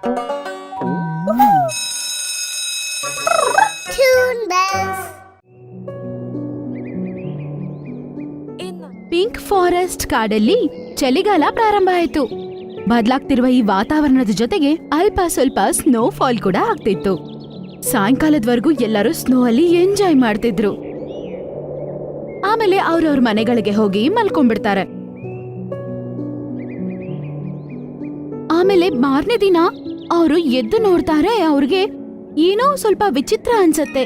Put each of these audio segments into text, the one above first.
Toon Bells. Pink forest ಕಾಡಲ್ಲಿ ಚಳಿಗಾಲ ಪ್ರಾರಂಭ ಆಯ್ತು. ಬದಲಾಗ್ತಿರುವ ಈ ವಾತಾವರಣದ ಜೊತೆಗೆ ಅಲ್ಪ ಸ್ವಲ್ಪ ಸ್ನೋ ಫಾಲ್ ಕೂಡ ಆಗ್ತಿತ್ತು. ಸಾಯಂಕಾಲದವರೆಗೂ ಎಲ್ಲರೂ ಸ್ನೋ ಅಲ್ಲಿ ಎಂಜಾಯ್ ಮಾಡ್ತಿದ್ರು. ಆಮೇಲೆ ಅವ್ರವ್ರ ಮನೆಗಳಿಗೆ ಹೋಗಿ ಮಲ್ಕೊಂಡ್ಬಿಡ್ತಾರೆ. ಆಮೇಲೆ ಮಾರನೇ ದಿನ ಅವರು ಎದ್ದು ನೋಡ್ತಾರೆ. ಅವ್ರಿಗೆ ಏನೋ ಸ್ವಲ್ಪ ವಿಚಿತ್ರ ಅನ್ಸತ್ತೆ.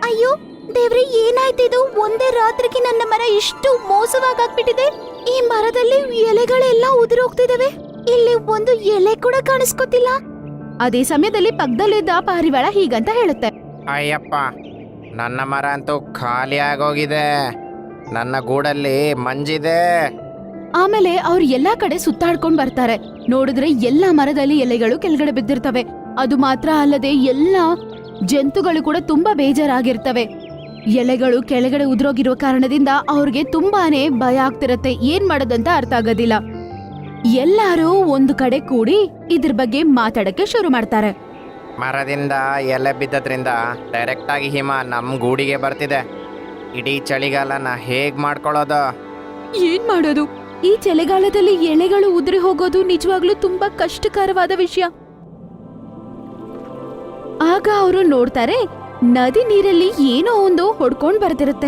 ಅಯ್ಯೋ ದೇವ್ರೆ, ಏನಾಯ್ತಿದು? ಒಂದೇ ರಾತ್ರಿಗೆ ನನ್ನ ಮರ ಇಷ್ಟು ಮೋಸವಾಗ್ಬಿಟ್ಟಿದೆ. ಈ ಮರದಲ್ಲಿ ಎಲೆಗಳೆಲ್ಲ ಉದುರೋಗ್ತಿದಾವೆ. ಇಲ್ಲಿ ಒಂದು ಎಲೆ ಕೂಡ ಕಾಣಿಸ್ಕೊತಿಲ್ಲ. ಅದೇ ಸಮಯದಲ್ಲಿ ಪಕ್ಕದಲ್ಲಿದ್ದ ಪಾರಿವಾಳ ಹೀಗಂತ ಹೇಳುತ್ತೆ. ಅಯ್ಯಪ್ಪ, ನನ್ನ ಮರ ಅಂತೂ ಖಾಲಿ ಆಗೋಗಿದೆ. ನನ್ನ ಗೂಡಲ್ಲಿ ಮಂಜಿದೆ. ಆಮೇಲೆ ಅವ್ರು ಎಲ್ಲಾ ಕಡೆ ಸುತ್ತಾಡ್ಕೊಂಡ್ ಬರ್ತಾರೆ. ನೋಡಿದ್ರೆ ಎಲ್ಲಾ ಮರದಲ್ಲಿ ಎಲೆಗಳು ಕೆಳಗಡೆ ಬಿದ್ದಿರ್ತವೆ. ಅದು ಮಾತ್ರ ಅಲ್ಲದೆ ಎಲ್ಲಾ ಜಂತುಗಳು ಕೂಡ ತುಂಬಾ ಬೇಜಾರಾಗಿರ್ತವೆ. ಎಲೆಗಳು ಕೆಳಗಡೆ ಉದುರೋಗಿರೋ ಕಾರಣದಿಂದ ಅವ್ರಿಗೆ ತುಂಬಾನೇ ಭಯ ಆಗ್ತಿರತ್ತೆ. ಏನ್ ಮಾಡೋದಂತ ಅರ್ಥ ಆಗೋದಿಲ್ಲ. ಎಲ್ಲಾರು ಒಂದು ಕಡೆ ಕೂಡಿ ಇದ್ರ ಬಗ್ಗೆ ಮಾತಾಡಕ್ಕೆ ಶುರು ಮಾಡ್ತಾರೆ. ಮರದಿಂದ ಎಲೆ ಬಿದ್ದದ್ರಿಂದ ಡೈರೆಕ್ಟ್ ಆಗಿ ಹಿಮ ನಮ್ಮ ಗೂಡಿಗೆ ಬರ್ತಿದೆ. ಇಡೀ ಚಳಿಗಾಲನ ಹೇಗ್ ಮಾಡ್ಕೊಳ್ಳೋದು? ಏನ್ ಮಾಡೋದು? ಈ ಚಳಿಗಾಲದಲ್ಲಿ ಎಲೆಗಳು ಉದುರಿ ಹೋಗೋದು ನಿಜವಾಗ್ಲೂ ತುಂಬಾ ಕಷ್ಟಕರವಾದ ವಿಷಯ. ಆಗ ಅವರು ನೋಡ್ತಾರೆ, ನದಿ ನೀರಲ್ಲಿ ಏನೋ ಒಂದು ಹೊಡ್ಕೊಂಡ್ ಬರ್ತಿರುತ್ತೆ.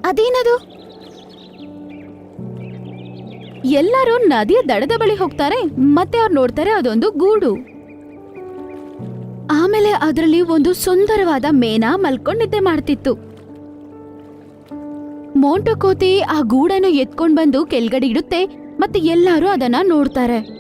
ಅದೇನದು? ಎಲ್ಲರೂ ನದಿಯ ದಡದ ಬಳಿ ಹೋಗ್ತಾರೆ. ಮತ್ತೆ ಅವ್ರು ನೋಡ್ತಾರೆ, ಅದೊಂದು ಗೂಡು. ಆಮೇಲೆ ಅದರಲ್ಲಿ ಒಂದು ಸುಂದರವಾದ ಮೇನ ಮಲ್ಕೊಂಡ್ ನಿದ್ದೆ ಮಾಡ್ತಿತ್ತು. ಮೋಂಟು ಕೋತಿ ಆ ಗೂಡನ್ನು ಎತ್ಕೊಂಡ್ ಬಂದು ಕೆಳಗಡೆ ಇಡುತ್ತೆ. ಮತ್ತೆ ಎಲ್ಲರೂ ಅದನ್ನ ನೋಡ್ತಾರೆ.